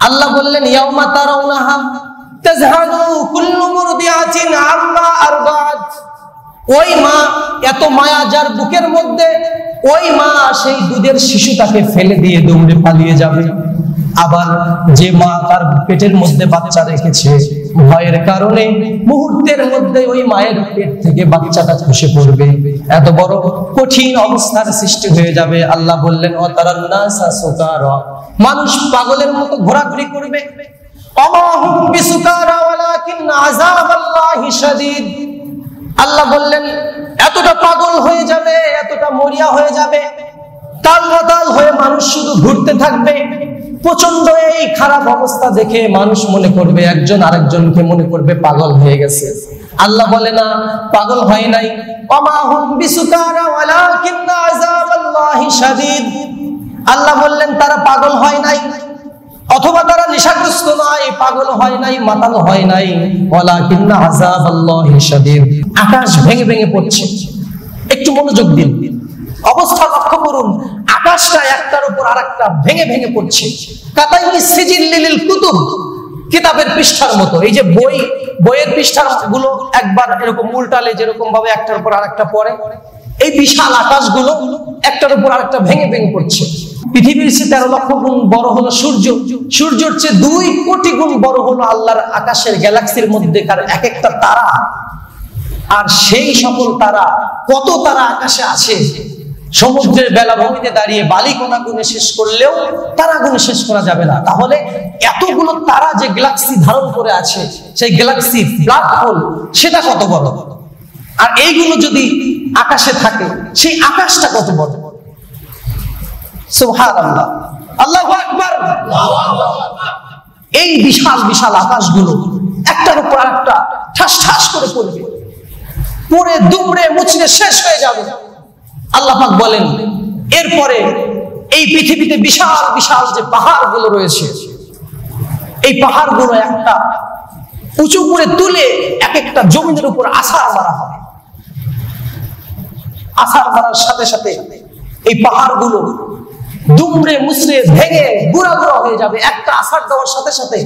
আল্লাহ বললেন ইয়াউমা তারাউনাহা তাযহালু কুল্লু মুরদিআতিন আম্মা আরদাত। ওই মা, এত মায়া যার বুকের মধ্যে, ওই মা সেই দুধের শিশুটাকে ফেলে দিয়ে দৌড়ে পালিয়ে যাবে। আবার যে মা তার পেটের মধ্যে বাচ্চা রেখেছে, ভয়ের কারণে মুহূর্তের মধ্যে ওই মায়ের পেট থেকে বাচ্চাটা খসে পড়বে। এত বড় কঠিন অবস্থার সৃষ্টি হয়ে যাবে। আল্লাহ বললেন ওয়াতারান নাসা সুকারা, মানুষ পাগলের মতো ঘোরাঘুরি করবে। ওমা হুম বিসুকারা ওয়ালাকিন আযাবাল্লাহি শাদীদ। আল্লাহ বললেন এতটা পাগল হয়ে যাবে, এতটা মরিয়া হয়ে যাবে, তালমাতাল হয়ে মানুষ শুধু ঘুরতে থাকবে। প্রচন্ড এই খারাপ অবস্থা দেখে মানুষ মনে করবে, একজন আরেকজনকে মনে করবে পাগল হয়ে গেছে। আল্লাহ বলে না, পাগল হয় নাই। ওমা হুম বিসুকারা ওয়ালাকিন আযাবাল্লাহি শাদীদ। আল্লাহ বললেন তারা পাগল হয় নাই, অথবা তারা নেশাগ্রস্ত নয়, পাগল হয় নাই, মাতাল হয় নাই। ওয়ালাকিন্না আযাবাল্লাহি শাদীদ। আকাশ ভেঙে ভেঙে পড়ছে। একটু মনোযোগ দিন, অবস্থা লক্ষ্য করুন। আকাশটা একটার উপর আরেকটা ভেঙে ভেঙে পড়ছে। কাতাইনি সিজিল লিল কুতুব, কিতাবের পৃষ্ঠার মতো। এই যে বইয়ের পৃষ্ঠার গুলো একবার এরকম উল্টালে যেরকম ভাবে একটার উপর আরেকটা পড়ে, এই বিশাল আকাশগুলো একটার উপর আরেকটা ভেঙে ভেঙে পড়ছে। পৃথিবীর চেয়ে 13 লক্ষ গুণ বড় হলো সূর্য, সূর্যের চেয়ে 2 কোটি গুণ বড় হলো আল্লাহর আকাশের গ্যালাক্সির মধ্যেকার এক একটা তারা। আর সেই সকল তারা, কত তারা আকাশে আছে, সমুদ্রের বেলাভূমিতে দাঁড়িয়ে বালি কণা গুণে শেষ করলেও তারা গুণে শেষ করা যাবে না। তাহলে এতগুলো তারা যে গ্যালাক্সি ধারণ করে আছে, সেই গ্যালাক্সি ব্ল্যাক হোল, সেটা কত বড়। আর এইগুলো যদি আকাশে থাকে, সেই আকাশটা কত বড়। সুবহানাল্লাহ, আল্লাহু আকবার। এই বিশাল বিশাল আকাশগুলো একটার উপর আরেকটা ঠাস ঠাস করে পড়বে, পড়ে দুমড়ে মুচড়ে শেষ হয়ে যাবে। আল্লাহ পাক বলেন এরপরে এই পৃথিবীতে বিশাল বিশাল যে পাহাড়গুলো রয়েছে, এই পাহাড়গুলো একটা উঁচু করে তুলে এক একটা জমিনের উপর আছাড় মারা হবে। আছাড় মারার সাথে সাথে এই পাহাড়গুলো দুমড়ে মুচড়ে ভেঙে গুড়া গুড়া হয়ে যাবে। একটা আছাড় দেওয়ার সাথে সাথে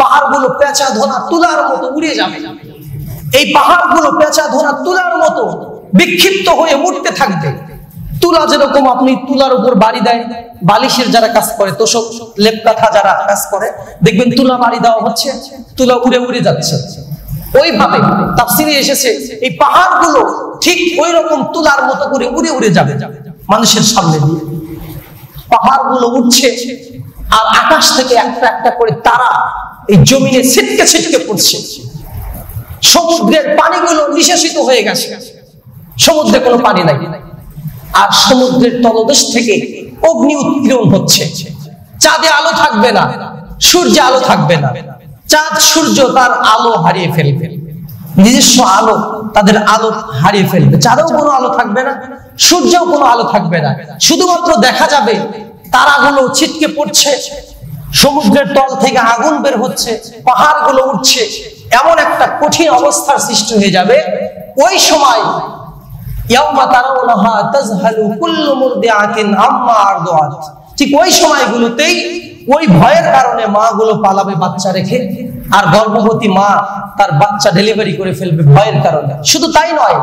পাহাড়গুলো পেঁচা ধোনা তুলার মতো উড়ে যাবে। এই পাহাড়গুলো পেঁচা ধোনা তুলার মতো বিক্ষিপ্ত হয়ে উঠতে থাকবে। তুলা যেরকম আপনি তুলার উপর বাড়ি দেয়, বালিশের যারা কাজ করে, তোষক লেপকাথা যারা কাজ করে, দেখবেন তুলা বাড়ি দেওয়া হচ্ছে, তুলা উড়ে উড়ে যাচ্ছে। ওইভাবে তাফসিরে এসেছে এই পাহাড়গুলো ঠিক ওই রকম তুলার মতো করে উড়ে উড়ে যাবে মানুষের সামনে দিয়ে। পাহাড়গুলো উঠছে আর আকাশ থেকে একটা একটা করে তারা এই জমিনে ছিটকে ছিটকে পড়ছে। সমুদ্রের পানিগুলো নিঃশেষিত হয়ে গেছে, সমুদ্রে কোনো পানি নাই। আর সমুদ্রের তলদেশ থেকে অগ্নি উৎপীড়ন হচ্ছে। চাঁদে আলো থাকবে না, সূর্যে আলো থাকবে না। চাঁদ সূর্য তার আলো হারিয়ে ফেলবে, নিজস্ব আলো, তাদের আলো হারিয়ে ফেলবে। চাঁদেও কোনো আলো থাকবে না, সূর্যেও কোনো আলো থাকবে না। শুধুমাত্র দেখা যাবে তারাগুলো ছিটকে পড়ছে, সমুদ্রের তল থেকে আগুন বের হচ্ছে, পাহাড়গুলো উঠছে। এমন একটা কঠিন অবস্থার সৃষ্টি হয়ে যাবে। ওই সময় ইয়াউমা তারাউনাহা তাযহালু কুল্লু মুরদিআতিন আম্মা আরদাত, ঠিক ওই সময়গুলোতেই ওই ভয়ের কারণে মাগুলো পালাবে বাচ্চা রেখে, আর গর্ভবতী মা তার বাচ্চা ডেলিভারি করে ফেলবে ভয়ের কারণে। শুধু তাই নয়,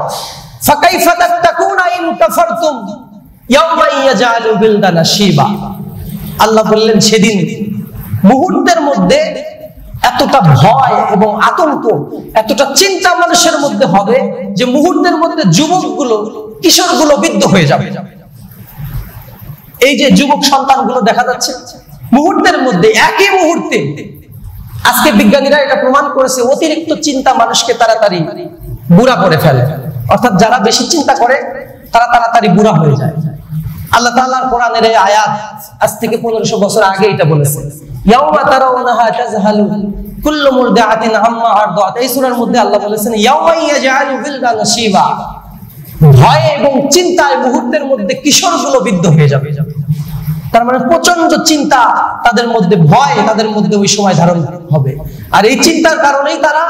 ফাকাইফা তাত্তাকুনা ইন কাফারতুম ইয়াউমা ইয়াজআলু বিলদানা শিবা। আল্লাহ বললেন সেদিন মুহূর্তের মধ্যে এতটা ভয় এবং আতঙ্ক, এতটা চিন্তা মানুষের মধ্যে হবে যে মুহূর্তের মধ্যে যুবকগুলো, কিশোরগুলো বৃদ্ধ হয়ে যাবে। এই যে যুবক সন্তানগুলো দেখা যাচ্ছে, মুহূর্তের মধ্যে, একই মুহূর্তে, আজকে বিজ্ঞানীরা এটা প্রমাণ করেছে, অতিরিক্ত চিন্তা মানুষকে তাড়াতাড়ি বুড়া করে ফেলে। অর্থাৎ যারা বেশি চিন্তা করে তারা তাড়াতাড়ি বুড়া হয়ে যায়। আল্লাহ তাআলার কোরআনের এই আয়াত আজ থেকে 1500 বছর আগে এটা বলেছে, ইয়াউমা তারাউনাহা তাযহালু কুল্লু মুরদিআতিন আম্মা আরদাত। এই সূরার মধ্যে আল্লাহ বলেছেন ইয়াউমা ইয়াজআলু বিলদানা শিবা। ভয় এবং চিন্তায় মুহূর্তের মধ্যে কিশোরগুলো বৃদ্ধ হয়ে যাবে। তার মানে প্রচন্ড চিন্তা তাদের মধ্যে, ভয় তাদের মধ্যে ওই সময় ধারণ হবে। আর এই চিন্তার কারণেই তারা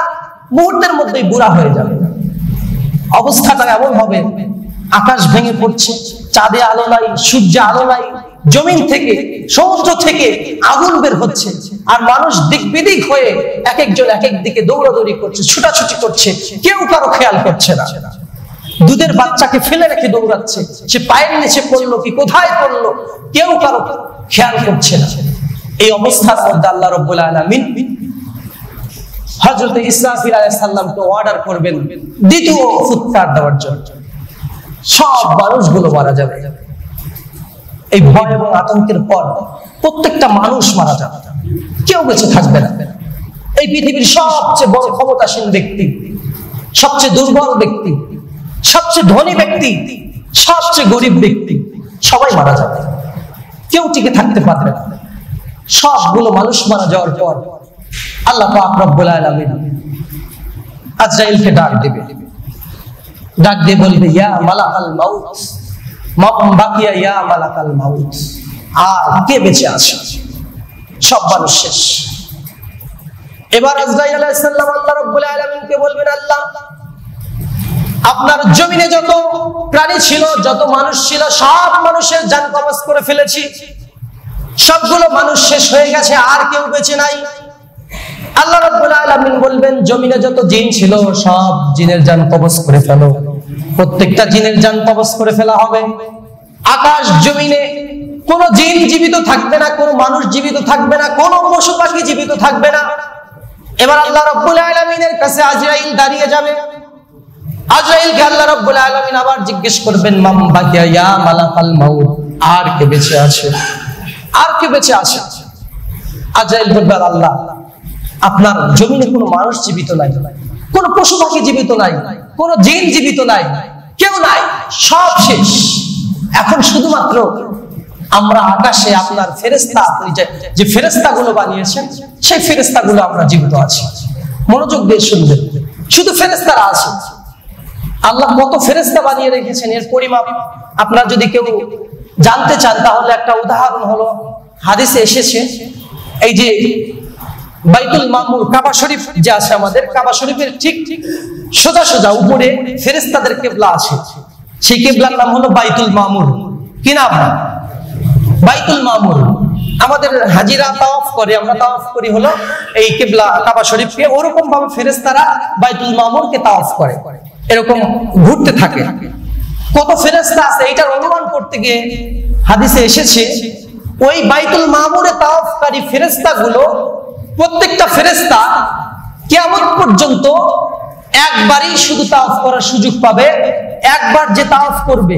মুহূর্তের মধ্যেই বুড়া হয়ে যাবে। অবস্থাটা এমন হবে, আকাশ ভেঙে পড়ছে, চাঁদে আলো নাই, সূর্যে আলো নাই, জমিন থেকে, সমুদ্র থেকে আগুন বের হচ্ছে, আর মানুষ দিক বিদিক হয়ে এক একজন এক এক দিকে দৌড়াদৌড়ি করছে, ছুটাছুটি করছে, কেউ কারো খেয়াল করছে না। দুধের বাচ্চাকে ফেলে রেখে দৌড়াচ্ছে, সে পায়ের নিচে পড়লো কি কোথায় পড়লো কেউ কারো খেয়াল করছে না। এই অবস্থার মধ্যে আল্লাহ রাব্বুল আলামিন হযরত ইসরাফিল আলাইহিস সালামকে অর্ডার করবেন দ্বিতীয় ফুৎকার দেওয়ার জন্য। সব মানুষগুলো মারা যাবে। এই ভয় এবং আতঙ্কের পর প্রত্যেকটা মানুষ মারা যাবে, কেউ বেঁচে থাকবে না। এই পৃথিবীর সবচেয়ে বড় ক্ষমতাসীন ব্যক্তি, সবচেয়ে দুর্বল ব্যক্তি, সবচেয়ে ধনী ব্যক্তি, সবচেয়ে গরিব ব্যক্তি, সবাই মারা যাবে, কেউ টিকে থাকতে পারবে না। সবগুলো মানুষ মারা যাওয়ার পর আল্লাহ পাক রব্বুল আলামিন আজরাইলকে ডাক দিবে, ডাক দিয়ে বলবে, ইয়া মালাকাল মাউত মান বাকিয়া ইয়া মালাকাল মাউত, আর কে বেঁচে আছে? সব মানুষ শেষ। এবার আজরাইল আলাইহিস সালাম আল্লাহ রাব্বুল আলামিনকে বলবেন, আল্লাহ, আপনার জমিনে যত প্রাণী ছিল, যত মানুষ ছিল, সব মানুষের জান কবজ করে ফেলেছি, সবগুলো মানুষ শেষ হয়ে গেছে, আর কেউ বেঁচে নাই। আল্লাহ রাব্বুল আলামিন বলবেন, জমিনে যত জিন ছিল সব জিনের জান কবজ করে ফেলো, প্রত্যেকটা জিনের জান কবজ করে ফেলা হবে। আকাশ জমিনে কোনো জিন জীবিত থাকবে না, কোনো মানুষ জীবিত থাকবে না, কোনো পশু পাখি জীবিত থাকবে না। এবার আল্লাহ রাব্বুল আলামিনের কাছে আজরাইল দাঁড়িয়ে যাবে। আজরাইলকে আল্লাহ রাব্বুল আলামিন আবার জিজ্ঞেস করবেন, মান বাকিয়া ইয়া মালাকাল মাউত, আর কে বেঁচে আছে? আর কে বেঁচে আছে? আজরাইল বলবে, আল্লাহ, আপনার জমিনে কোনো মানুষ জীবিত নাই, কোনো পশু পাখি জীবিত নাই, কোনো জিন জীবিত নাই, কেউ নাই, সব শেষ। এখন শুধুমাত্র আমরা আকাশে আপনার ফেরেশতা, আপনি যে ফেরেশতাগুলো বানিয়েছেন সেই ফেরেশতাগুলো আমরা জীবিত আছি। মনোযোগ দিয়ে শুনবেন, শুধু ফেরেশতারা আছে। আল্লাহ কত ফেরেশতা বানিয়ে রেখেছেন এর পরিমাপ আপনারা যদি কেউ জানতে চান, তাহলে একটা উদাহরণ হলো, হাদিসে এসেছে, এই যে বাইতুল মামুর, কাবা শরীফ যে আছে আমাদের, কাবা শরীফের ঠিক সোজা সোজা উপরে ফেরেশতাদের কিবলা আছে, সেই কিবলার নাম হলো বাইতুল মামুর। কি নাম? বাইতুল মামুর। আমাদের হাজিরা তাওয়াফ করে, আমরা তাওয়াফ করি হলো এই কিবলা কাবা শরীফকে, ওরকম ভাবে ফেরেশতারা বাইতুল মামুরকে তাওয়াফ করে, এরকম ঘুরতে থাকে। কত ফেরেশতা আছে এটার অনুমান করতে গিয়ে হাদিসে এসেছে, ওই বাইতুল মামুরে তাওয়াফকারী ফেরেশতাগুলো, প্রত্যেকটা ফেরেশতা কিয়ামত পর্যন্ত একবারই শুধু তাওয়াফ করার সুযোগ পাবে। একবার যে তাওয়াফ করবে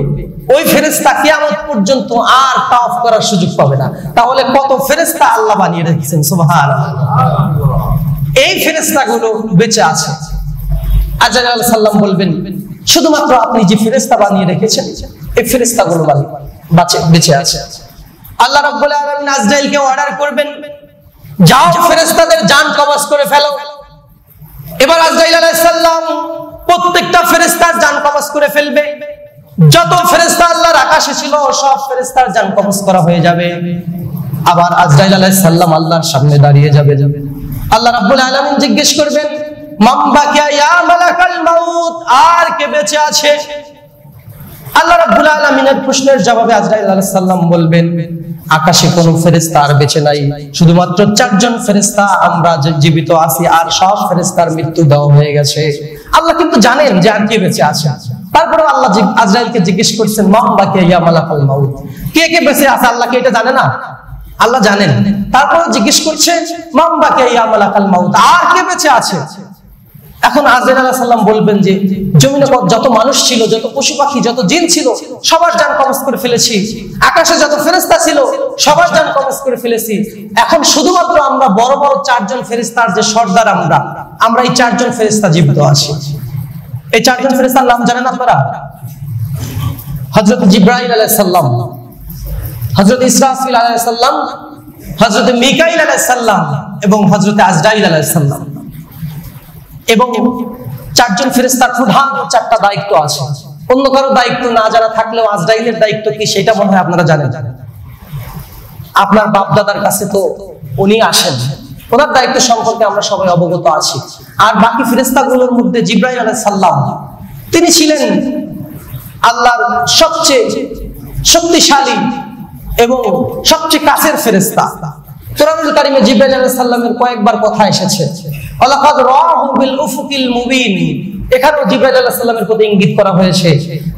ওই ফেরেশতা কিয়ামত পর্যন্ত আর তাওয়াফ করার সুযোগ পাবে না। তাহলে কত ফেরেশতা আল্লাহ বানিয়ে রেখেছেন, সুবহানাল্লাহ। এই ফেরেশতাগুলো বেঁচে আছে। আজরাইল আলাইহিস সালাম বলবেন, শুধুমাত্র আপনি যে ফেরেশতা বানিয়ে রেখেছেন এই ফেরেশতাগুলো বেঁচে আছে। আল্লাহ রাব্বুল আলামিন আজরাইলকে অর্ডার করবেন, যাও ফেরেশতাদের জান কবজ করে ফেলো। এবার আজরাইল আলাইহিস সালাম প্রত্যেকটা ফেরেশতার জান কবজ করে ফেলবে। যত ফেরেশতা আল্লাহর আকাশে ছিল সব ফেরেশতার জান কবজ করা হয়ে যাবে। আবার আজরাইল আলাইহিস সালাম আল্লাহর সামনে দাঁড়িয়ে যাবে। আল্লাহ রাব্বুল আলামিন জিজ্ঞেস করবেন, মান বাকিয়া ইয়া মালাকাল মাউত, আর কে বেঁচে আছে? আল্লাহ রাব্বুল আলামিনের প্রশ্নের জবাবে আজরাইল আলাইহিস সালাম বলবেন, আকাশে কোনো ফেরেশতা আর বেঁচে নাই, শুধুমাত্র 4 জন ফেরেশতা আমরা জীবিত আছি, আর সব ফেরেশতার মৃত্যু দেওয়া হয়ে গেছে। আল্লাহ কিন্তু জানেন যে আর কে বেঁচে আছে। তারপরে আল্লাহ আজরাইলকে জিজ্ঞেস করছেন, মান বাকিয়া ইয়া মালাকাল মাউত, কে কে বেঁচে আছে? আল্লাহ কি এটা জানে না? আল্লাহ জানেন। তারপরে জিজ্ঞেস করছে, মান বাকিয়া ইয়া মালাকাল মাউত, আর কে বেঁচে আছে? এখন আজরাইল আলাইহিস সালাম বলবেন যে জমিনে যত মানুষ ছিল, যত পশু পাখি, যত জিন ছিল, সবার জান কবজ করে ফেলেছি। আকাশে যত ফেরেশতা ছিল সবার জান কবজ করে ফেলেছি। এখন শুধুমাত্র আমরা বড় বড় 4 জন ফেরেশতার যে সর্দার, আমরা এই 4 জন ফেরেশতা জীবিত আছি। এই 4 জন ফেরেশতার নাম জানেন আপনারা? হযরত জিবরাইল আলাইহিস সালাম, হযরত ইসরাফিল আলাইহিস সালাম, হযরত মিকাইল আলাইহিস সালাম এবং হযরত আজরাইল আলাইহিস সালাম। এবং 4 জন ফেরেশতার প্রধান 4টা দায়িত্ব আছে। অন্য কারো দায়িত্ব না জানা থাকলেও আজরাইলের দায়িত্ব কি সেটা মনে হয় আপনারা জানেন। আপনার বাপ দাদার কাছে তো উনি আসেন, ওনার দায়িত্ব সম্পর্কে আমরা সবাই অবগত আছি। আর বাকি ফেরেশতাগুলোর মধ্যে জিবরাইল আলাইহিস সালাম, তিনি ছিলেন আল্লাহর সবচেয়ে শক্তিশালী এবং সবচেয়ে কাছের ফেরেশতা। কোরআনুল কারীমে জিবরাইল আলাইহিস সালামের কয়েকবার কথা এসেছে, ওয়ালাকাদ রাআহু বিল উফুকিল মুবিন। এখানেও জিবরাইল আলাইহিস সালামের প্রতি ইঙ্গিত করা হয়েছে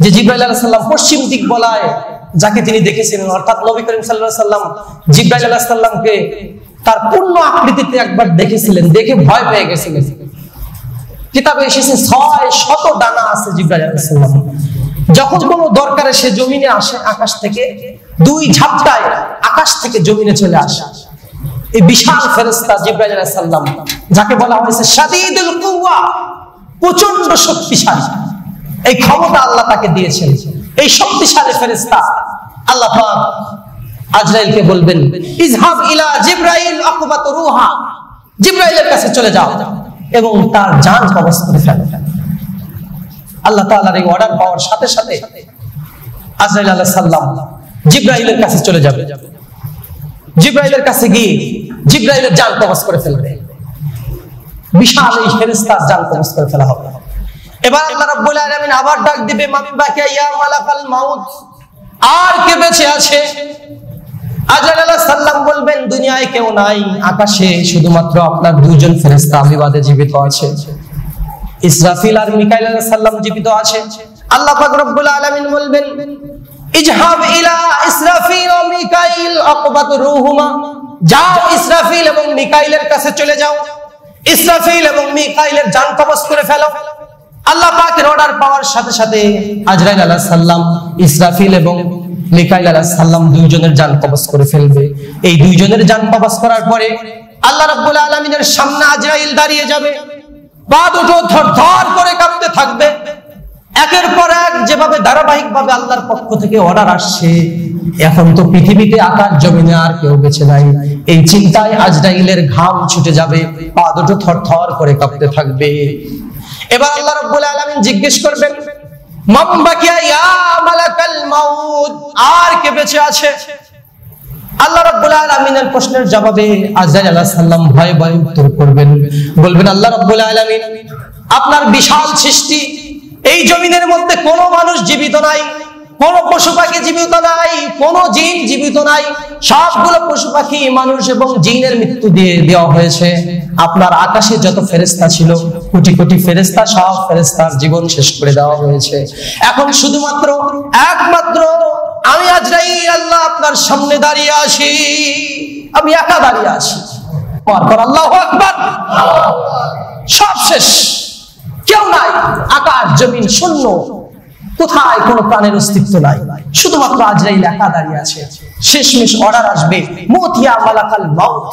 যে জিবরাইল আলাইহিস সালাম পশ্চিম দিক বলায় যাকে তিনি দেখেছিলেন, অর্থাৎ নবী করিম সাল্লাল্লাহু আলাইহি সাল্লাম জিবরাইল আলাইহিস সালামকে তার পূর্ণ আকৃতিতে একবার দেখেছিলেন, দেখে ভয় পেয়ে গেছিলেন। কিতাবে এসেছে 600 ডানা আছে জিবরাইল আলাইহিস সালাম। যখন কোনো দরকারে সে জমিনে আসে, আকাশ থেকে 2 ঝাপটায় আকাশ থেকে জমিনে চলে আসে। এই বিশাল ফেরেশতা জিবরাইল আলাইহিস সালাম, যাকে বলা হয়েছে শাদীদুল কুওয়া, প্রচন্ড শক্তিশালী, এই ক্ষমতা আল্লাহ তাকে দিয়েছেন। এই শক্তিশালী ফেরেশতা আল্লাহ পাক আজরাইলকে বলবেন, ইযহাব ইলা জিবরাইল আকবাত রূহা, জিবরাইলের কাছে চলে যাও এবং তার জান কবজ করে ফেলো। আল্লাহ তাআলার এই অর্ডার পাওয়ার সাথে সাথে আজরাইল আলাইহিস সালাম জিবরাইলের কাছে চলে যাবে। জিবরাইলের কাছে গিয়ে জিবরাইলের জান কবজ করে ফেলবে। বিশাল এই ফেরেশতার জান কবজ করে ফেলা হবে। এবার আল্লাহ রাব্বুল আলামিন আবার ডাক দিবে, মান বাকিয়া ইয়া মালাকাল মাউত, আর কে বেঁচে আছে? আজরাইল আলাইহিস সালাম বলবেন, দুনিয়ায় কেউ নাই, আকাশে শুধুমাত্র আপনার 2 জন ফেরেশতা আমি বাদে জীবিত আছে। ইসরাফিল আর মিকাইল আলাইহিস সালাম জীবিত আছে। আল্লাহ পাক রব্বুল আলামিন বলবেন, ইজহাব ইলা ইসরাফিল ওয়া মিকাইল আকবাত রূহুমা, যাও ইসরাফিল এবং মিকাইলের কাছে চলে যাও, ইসরাফিল এবং মিকাইলের জান কবজ করে ফেলো। আল্লাহ পাকের অর্ডার পাওয়ার সাথে সাথে আজরাইল আলাইহিস সালাম, ইসরাফিল এবং মিকাইল আলাইহিস সালাম 2 জনের জান কবজ করে ফেলবে। এই 2 জনের জান কবজ করার পরে আল্লাহ রাব্বুল আলামিনের সামনে আজরাইল দাঁড়িয়ে যাবে, পা দুটো থরথর করে কাঁপতে থাকবে। একের পর এক যেভাবে ধারাবাহিকভাবে আল্লাহর পক্ষ থেকে অর্ডার আসছে, এখন তো পৃথিবীতে আকাশ জমিনে আর কেউ বেঁচে নাই। এই চিন্তায় আজরাইলের ঘাম ছুটে যাবে, পা দুটো থরথর করে কাঁপতে থাকবে। এবার আল্লাহ রাব্বুল আলামিন জিজ্ঞেস করবেন, মান বাকিয়া ইয়া মালাকাল মাউত, আর কে বেঁচে আছে? আল্লাহ রাব্বুল আলামিনের প্রশ্নের জবাবে আজরাইল আলাইহিস সালাম ভয়ে ভয়ে উত্তর করবেন, বলবেন, আল্লাহ রাব্বুল আলামিন, আপনার বিশাল সৃষ্টি, এই জমিনের মধ্যে কোনো মানুষ জীবিত নাই, কোনো পশু পাখি জীবিত নাই, কোনো জিন জীবিত নাই। সবগুলো পশু পাখি, মানুষ এবং জিনের মৃত্যু দিয়ে দেওয়া হয়েছে। আপনার আকাশে যত ফেরেশতা ছিল, কোটি কোটি ফেরেশতা, সব ফেরেশতার জীবন শেষ করে দেওয়া হয়েছে। এখন শুধুমাত্র একমাত্র আমি আজরাইল আল্লাহ আপনার সামনে দাঁড়িয়ে আছি, আমি একা দাঁড়িয়ে আছি। আল্লাহু আকবার, সব শেষ, কেউ নাই, আকাশ জমিন শূন্য, কোথায় কোনো প্রাণের অস্তিত্ব নাই, শুধুমাত্র আজরাইল একা দাঁড়িয়ে আছে। শেষমেশ অর্ডার আসবে, মুতিয়া মালাকাল মাউত,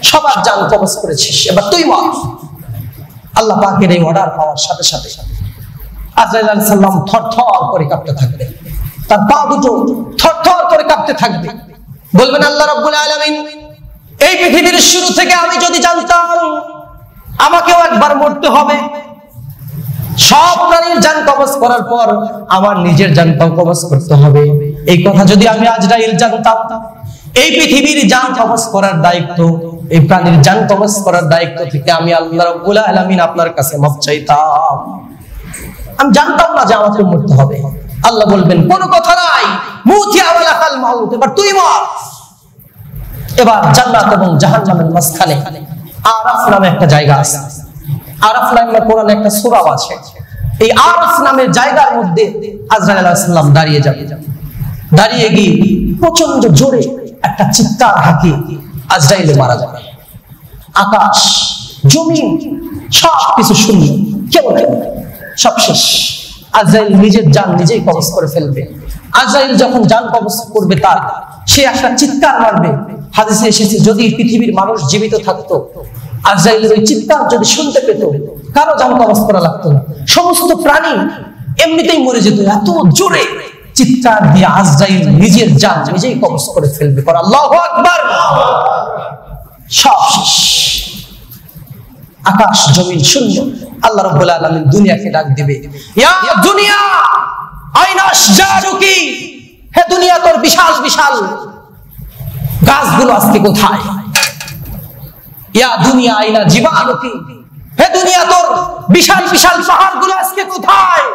সবার জান কবজ করেছিস, এবার তুই মর। আল্লাহ পাকের এই অর্ডার পাওয়ার সাথে সাথে আজরাইল আলাইহিস সালাম থরথর করে কাঁপতে থাকবে, তার পা দুটো থরথর করে কাঁপতে থাকবে। বলবেন, আল্লাহ রাব্বুল আলামিন, এই পৃথিবীর শুরু থেকে আমি যদি জানতাম আমাকেও একবার মরতে হবে, সব প্রাণীর জান কবজ করার পর আমার নিজের জানটাও কবজ করতে হবে, এই কথা যদি আমি আজরাইল জানতাম, এই পৃথিবীর জান কবজ করার দায়িত্ব, এই প্রাণীর জান কবজ করার দায়িত্ব থেকে আমি আল্লাহ রাব্বুল আলামিন আপনার কাছে মাফ চাইতাম। আমি জানতাম না যে আমাকে মরতে হবে। আল্লাহ বলবেন, কোনো কথা নাই, মুতিয়া ওয়ালাকাল মাউত, এবার তুই মর। এবার জান্নাত এবং জাহান্নামের মাঝখানে আরাফ নামে একটা জায়গা আছে। আরাফ নামে কোরআনে একটা সূরা আছে। এই আরাফ নামের জায়গার মধ্যে আজরাইল আলাইহিস সালাম দাঁড়িয়ে যাবে। দাঁড়িয়ে গিয়ে প্রচন্ড জোরে একটা চিৎকার হাঁকিয়ে আজরাইল মারা যাবে। আকাশ জমিন সবকিছু শূন্য, কেবল সব শেষ। আজরাইল নিজের জান নিজেই কবজ করে ফেলবে। আজরাইল যখন জান কবজ করবে, তার সে একটা চিৎকার মারবে। হাদিসে এসেছে, যদি পৃথিবীর মানুষ জীবিত থাকতো, আজরাইলের ওই চিৎকার যদি শুনতে পেত, কারো জান কবজ করা লাগতো না, সমস্ত প্রাণী এমনিতেই মরে যেত। এত জোরে চিৎকার দিয়ে আজরাইল নিজের জান নিজেই কবজ করে ফেলবে। কর আল্লাহু আকবার। সব শেষ, আকাশ জমিন শূন্য। আল্লাহ রাব্বুল আলামিন দুনিয়াকে ডাক দিবে, ইয়া দুনিয়া আইনা আশজারুকি, হে দুনিয়া তোর বিশাল বিশাল গাছগুলো আজকে কোথায়? ইয়া দুনিয়া আইনা জিবালুকি, হে দুনিয়া তোর বিশাল বিশাল পাহাড়গুলো আজকে কোথায়?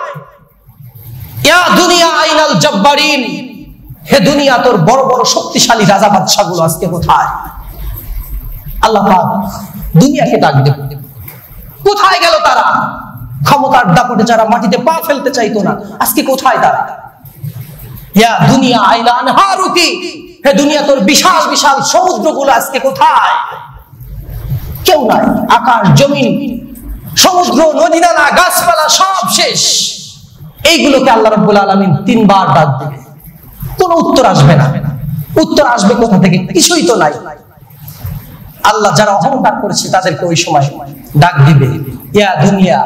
ইয়া দুনিয়া আইনাল জব্বারিন, হে দুনিয়া, তোর বড় বড় শক্তিশালী রাজা বাদশাগুলো আজকে কোথায়? আল্লাহ পাক দুনিয়াকে ডাক দেবে, কোথায় গেল তারা? ক্ষমতার দাপটে যারা মাটিতে পা ফেলতে চাইতো না, আজকে কোথায় তারা? ইয়া দুনিয়া আইলা আনহারুকি, হে দুনিয়া, তোর বিশাল বিশাল সমুদ্রগুলো আজকে কোথায়? কেউ নাই। আকাশ জমিন সমুদ্র নদী নালা গাছপালা সব শেষ। এইগুলোকে আল্লাহ রাব্বুল আলামিন 3 বার ডাক দিবে, কোনো উত্তর আসবে না। উত্তর আসবে কোথা থেকে? কিছুই তো নাই। আল্লাহ যারা অহংকার করেছে তাদেরকে ওই সময় ডাক দিবে, ইয়া দুনিয়া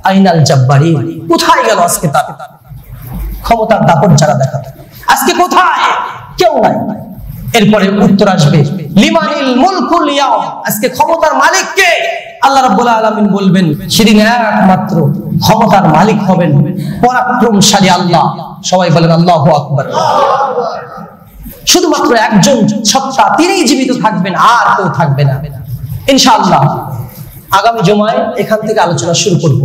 আইনাল জাব্বারিন, কোথায় গেল আজকে তারা? ক্ষমতার দাপট যারা দেখাতো আজকে কোথায়? কেউ নাই। এরপরে উত্তর আসবে, লিমানিল মুলকুল ইয়াউম, আজকে ক্ষমতার মালিক কে? আল্লাহ রাব্বুল আলামিন বলবেন, সেদিন একমাত্র ক্ষমতার মালিক হবেন পরাক্রমশালী আল্লাহ। সবাই বলেন আল্লাহু আকবার। শুধুমাত্র একজন সত্তা, তিনিই জীবিত থাকবেন, আর কেউ থাকবে না ইনশাআল্লাহ। আগামী জুমায় এখান থেকে আলোচনা শুরু করব।